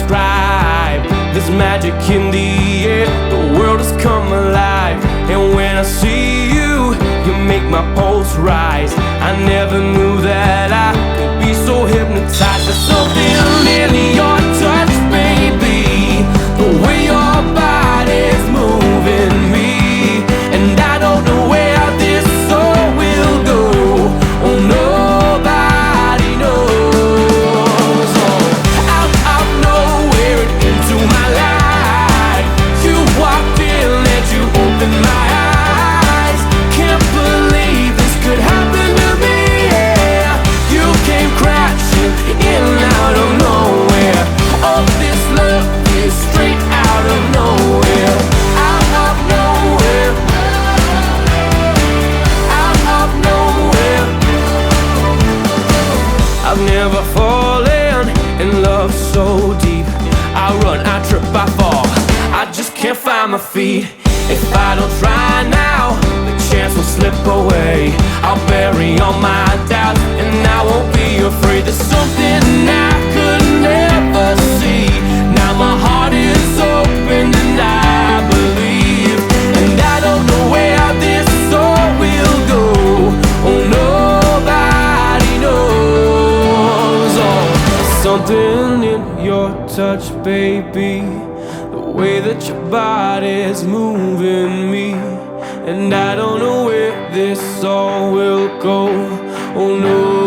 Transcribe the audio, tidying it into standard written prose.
describe. There's magic in the air, the world has come alive. And when I see you, you make my pulse rise. I never knew that I could be so hypnotized. There's something in your touch, baby, the way your body's moving me. And I don't know where this soul will go. Oh, nobody knows. Oh, out of nowhere into my life, you walked in and you opened my eyes. Can't believe this could happen to me, yeah. You came crashing in out of nowhere. All this love is straight out of nowhere. Out of nowhere. Out of nowhere. I've never fallen in love so deep. I run, I trip, I fall, I just can't find my feet. If I don't try now, the chance will slip away. I'll bury all my doubts and I won't be afraid. There's something I could never see. Now my heart is open and I believe. And I don't know where this soul will go. Oh, nobody knows. Oh, something in your touch, baby, the way that your body's moving me. And I don't know where this all will go. Oh, no.